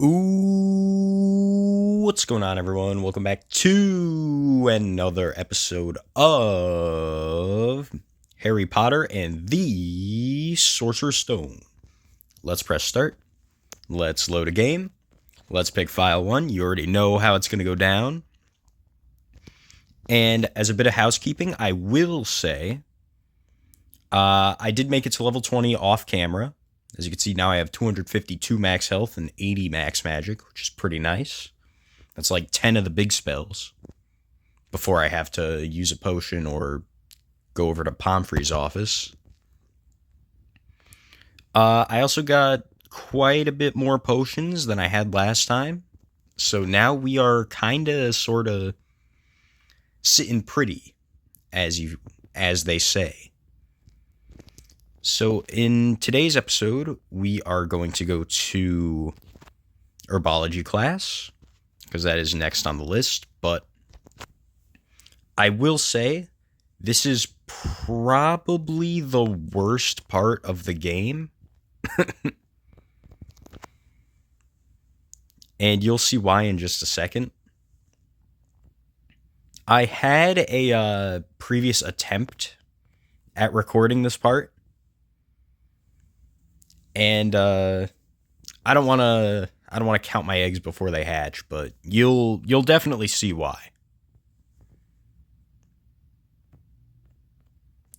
Ooh, what's going on, everyone? Welcome back to another episode of Harry Potter and the Sorcerer's Stone. Let's press start. Let's load a game. Let's pick file 1. You already know how it's going to go down. And as a bit of housekeeping, I will say I did make it to level 20 off camera. As you can see, now I have 252 max health and 80 max magic, which is pretty nice. That's like 10 of the big spells before I have to use a potion or go over to Pomfrey's office. I also got quite a bit more potions than I had last time. So now we are kind of sort of sitting pretty, as they say. So in today's episode, we are going to go to Herbology class, because that is next on the list. But I will say, this is probably the worst part of the game. And you'll see why in just a second. I had a previous attempt at recording this part. And I don't want to count my eggs before they hatch, but you'll definitely see why.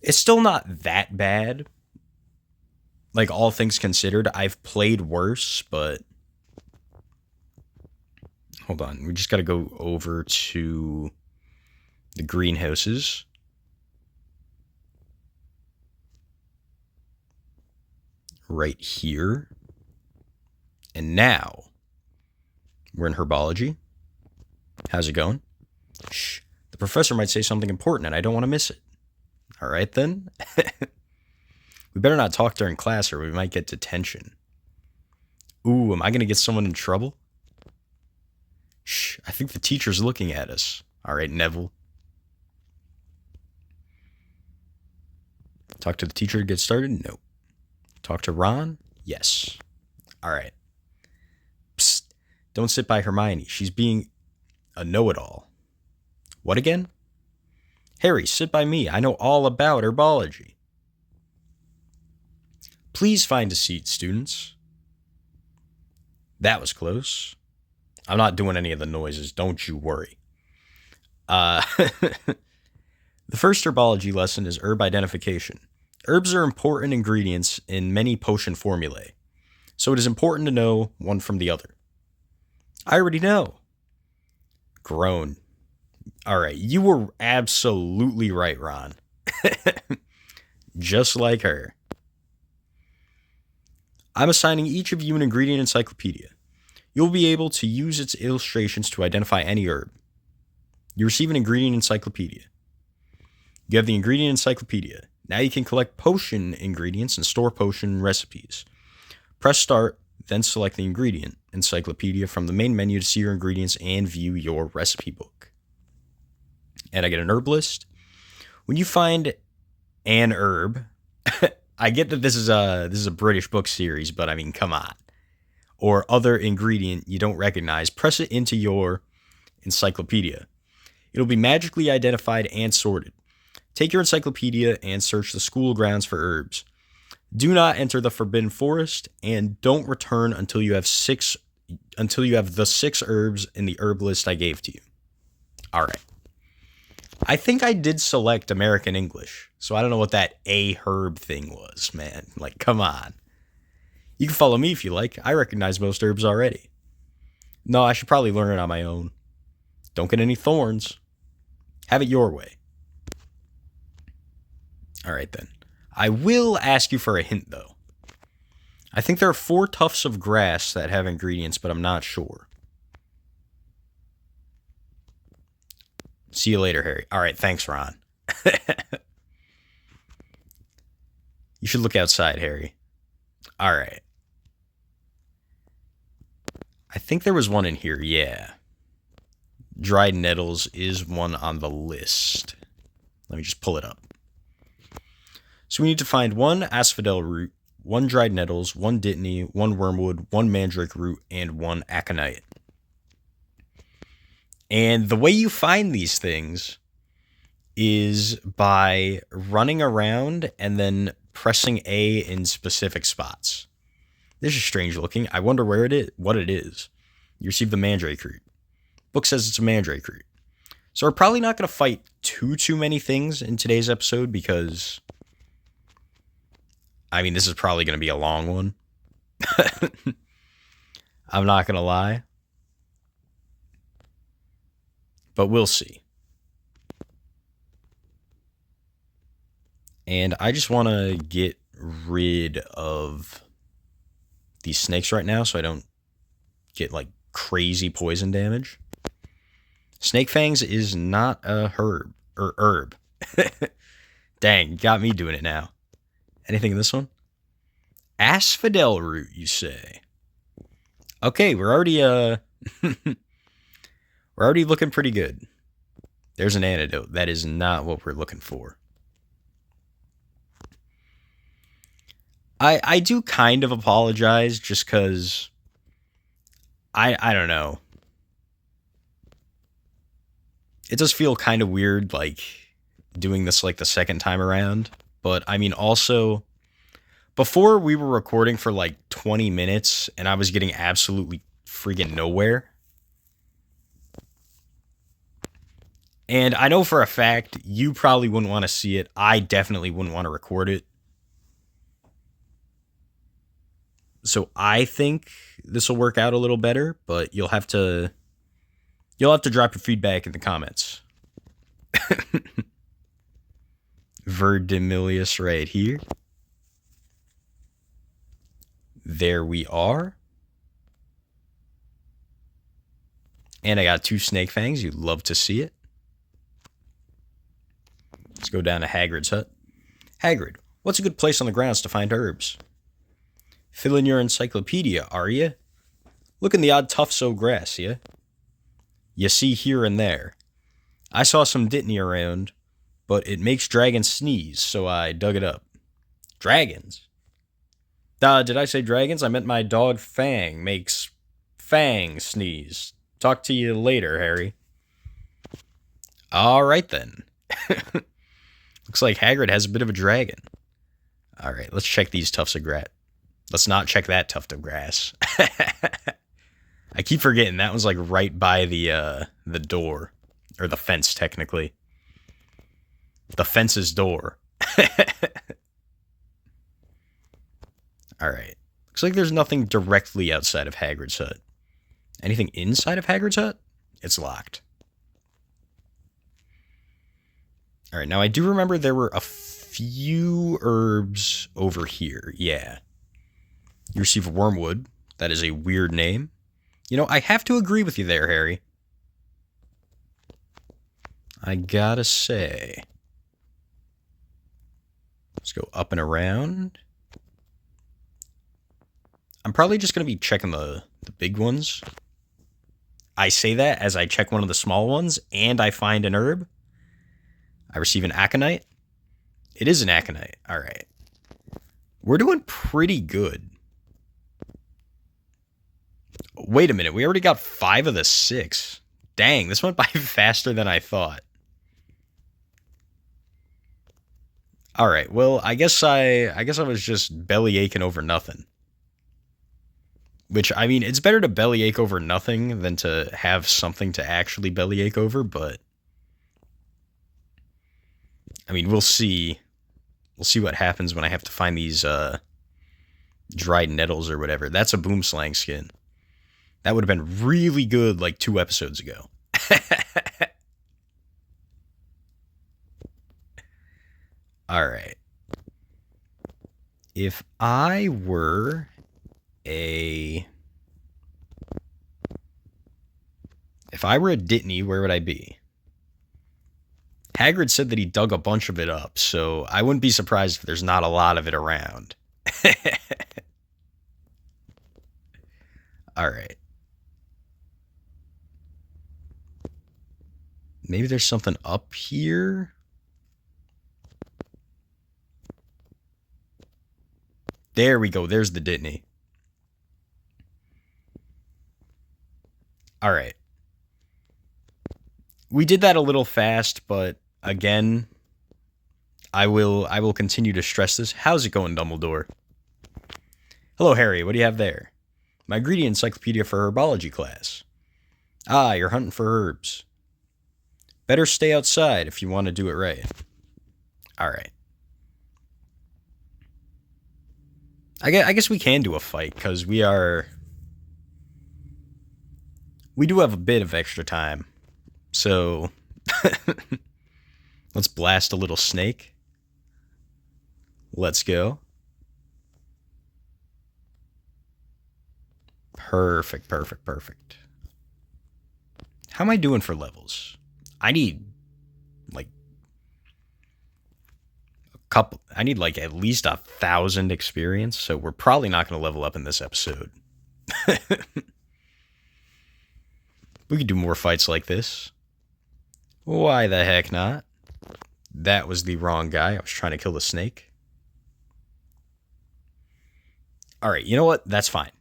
It's still not that bad. Like, all things considered, I've played worse, but hold on. We just got to go over to the greenhouses. Right here. And now we're in Herbology. How's it going? Shh. The professor might say something important and I don't want to miss it. All right, then. We better not talk during class or we might get detention. Ooh, am I going to get someone in trouble? Shh, I think the teacher's looking at us. All right, Neville. Talk to the teacher to get started? No. Talk to Ron? Yes. All right. Psst. Don't sit by Hermione. She's being a know-it-all. What again? Harry, sit by me. I know all about herbology. Please find a seat, students. That was close. I'm not doing any of the noises. Don't you worry. The first herbology lesson is herb identification. Herbs are important ingredients in many potion formulae, so it is important to know one from the other. I already know. Groan. All right, you were absolutely right, Ron. Just like her. I'm assigning each of you an ingredient encyclopedia. You'll be able to use its illustrations to identify any herb. You receive an ingredient encyclopedia. You have the ingredient encyclopedia. Now you can collect potion ingredients and store potion recipes. Press start, then select the ingredient encyclopedia from the main menu to see your ingredients and view your recipe book. And I get an herb list. When you find an herb, I get that this is a British book series, but I mean, come on. Or other ingredient you don't recognize, press it into your encyclopedia. It'll be magically identified and sorted. Take your encyclopedia and search the school grounds for herbs. Do not enter the Forbidden Forest, and don't return until you have the 6 herbs in the herb list I gave to you. All right. I think I did select American English, so I don't know what that a herb thing was, man. Like, come on. You can follow me if you like. I recognize most herbs already. No, I should probably learn it on my own. Don't get any thorns. Have it your way. All right, then. I will ask you for a hint, though. I think there are 4 tufts of grass that have ingredients, but I'm not sure. See you later, Harry. All right, thanks, Ron. You should look outside, Harry. All right. I think there was one in here, yeah. Dried nettles is one on the list. Let me just pull it up. So we need to find 1 asphodel root, 1 dried nettles, 1 dittany, 1 wormwood, 1 mandrake root, and 1 aconite. And the way you find these things is by running around and then pressing A in specific spots. This is strange looking. I wonder what it is. You receive the mandrake root. Book says it's a mandrake root. So we're probably not going to fight too many things in today's episode because, I mean, this is probably going to be a long one. I'm not going to lie. But we'll see. And I just want to get rid of these snakes right now so I don't get like crazy poison damage. Snake fangs is not a herb. Dang, got me doing it now. Anything in this one? Asphodel root, you say? Okay, we're already we're already looking pretty good. There's an antidote. That is not what we're looking for. I do kind of apologize just because I don't know. It does feel kind of weird, like, doing this, like, the second time around. But, I mean, also, before we were recording for, like, 20 minutes, and I was getting absolutely freaking nowhere. And I know for a fact, you probably wouldn't want to see it. I definitely wouldn't want to record it. So I think this will work out a little better, but you'll have to drop your feedback in the comments. Verdimillius right here. There we are. And I got 2 snake fangs. You'd love to see it. Let's go down to Hagrid's hut. Hagrid, what's a good place on the grounds to find herbs? Filling your encyclopedia, are you? Look in the odd tufts o' grass, yeah? You see here and there. I saw some dittany around, but it makes dragons sneeze, so I dug it up. Dragons? Did I say dragons? I meant my dog Fang makes Fang sneeze. Talk to you later, Harry. All right, then. Looks like Hagrid has a bit of a dragon. All right, let's check these tufts of grass. Let's not check that tuft of grass. I keep forgetting that one's like right by the door, or the fence technically. The fence's door. All right. Looks like there's nothing directly outside of Hagrid's hut. Anything inside of Hagrid's hut? It's locked. All right. Now I do remember there were a few herbs over here. Yeah. You receive wormwood. That is a weird name. You know, I have to agree with you there, Harry. I gotta say. Let's go up and around. I'm probably just going to be checking the big ones. I say that as I check one of the small ones, and I find an herb. I receive an aconite. It is an aconite. All right. We're doing pretty good. Wait a minute. We already got 5 of the 6. Dang, this went by faster than I thought. All right. Well, I guess I was just belly aching over nothing. Which, I mean, it's better to bellyache over nothing than to have something to actually bellyache over, but I mean, we'll see. We'll see what happens when I have to find these dried nettles or whatever. That's a boomslang skin. That would have been really good like 2 episodes ago. All right. If I were a Dittany, where would I be? Hagrid said that he dug a bunch of it up, so I wouldn't be surprised if there's not a lot of it around. All right. Maybe there's something up here. There we go. There's the Ditney. All right. We did that a little fast, but again, I will continue to stress this. How's it going, Dumbledore? Hello, Harry. What do you have there? My ingredient encyclopedia for herbology class. Ah, you're hunting for herbs. Better stay outside if you want to do it right. All right. I guess we can do a fight because we do have a bit of extra time. So let's blast a little snake. Let's go. Perfect. How am I doing for levels? I need like at least 1,000 experience, so we're probably not going to level up in this episode. We could do more fights like this. Why the heck not? That was the wrong guy. I was trying to kill the snake. All right, you know what? That's fine.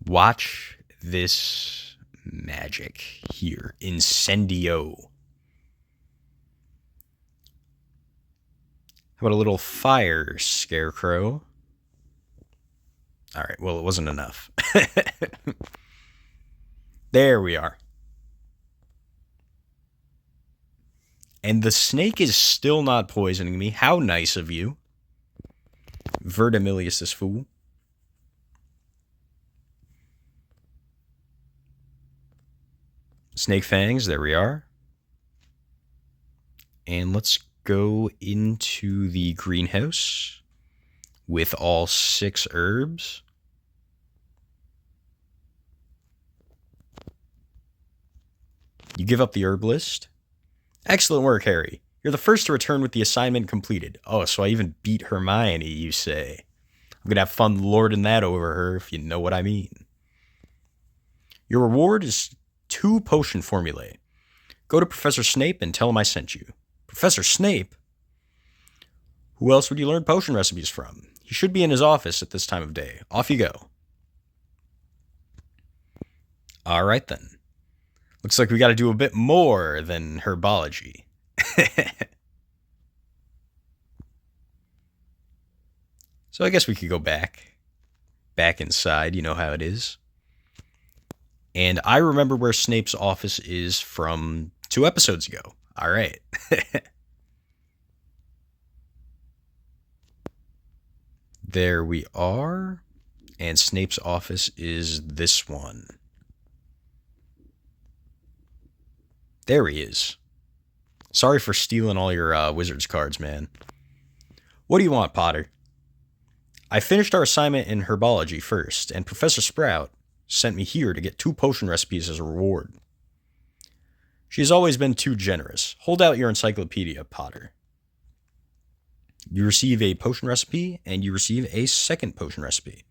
Watch this magic here. Incendio. How about a little fire, Scarecrow? All right, well, it wasn't enough. There we are. And the snake is still not poisoning me. How nice of you. Verdimilius, this fool. Snake fangs, there we are. And let's go into the greenhouse with all 6 herbs. You give up the herb list. Excellent work, Harry. You're the first to return with the assignment completed. Oh, so I even beat Hermione, you say. I'm going to have fun lording that over her, if you know what I mean. Your reward is 2 potion formulae. Go to Professor Snape and tell him I sent you. Professor Snape? Who else would you learn potion recipes from? He should be in his office at this time of day. Off you go. All right, then. Looks like we got to do a bit more than herbology. So I guess we could go back inside. You know how it is. And I remember where Snape's office is from 2 episodes ago. All right. There we are. And Snape's office is this one. There he is. Sorry for stealing all your Wizards cards, man. What do you want, Potter? I finished our assignment in herbology first, and Professor Sprout sent me here to get 2 potion recipes as a reward. She has always been too generous. Hold out your encyclopedia, Potter. You receive a potion recipe, and you receive a second potion recipe.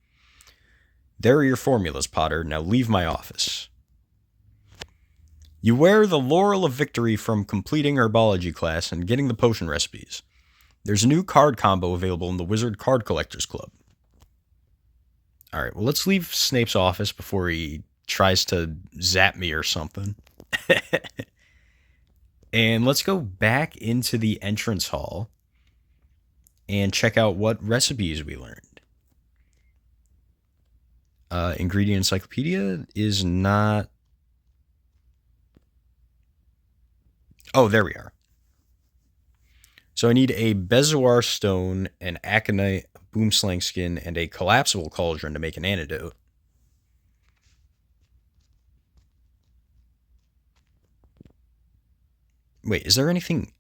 There are your formulas, Potter. Now leave my office. You wear the laurel of victory from completing herbology class and getting the potion recipes. There's a new card combo available in the Wizard Card Collectors Club. All right, well, let's leave Snape's office before he tries to zap me or something. And let's go back into the entrance hall and check out what recipes we learned. Ingredient encyclopedia is not... Oh, there we are. So I need a bezoar stone, an aconite, a boomslang skin, and a collapsible cauldron to make an antidote. Wait, is there anything...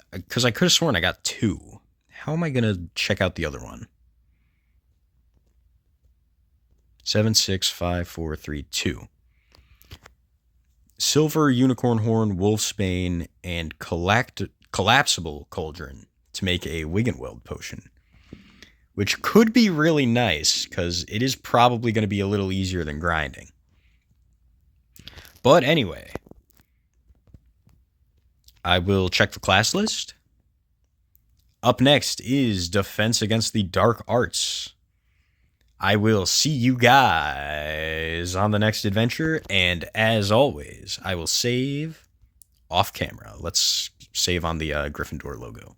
Because I could have sworn I got 2. How am I going to check out the other one? 7, 6, 5, 4, 3, 2. Silver unicorn horn, wolfsbane, and collapsible cauldron to make a Wiggenweld potion. Which could be really nice, because it is probably going to be a little easier than grinding. But anyway, I will check the class list. Up next is Defense Against the Dark Arts. I will see you guys on the next adventure, and as always, I will save off camera. Let's save on the Gryffindor logo.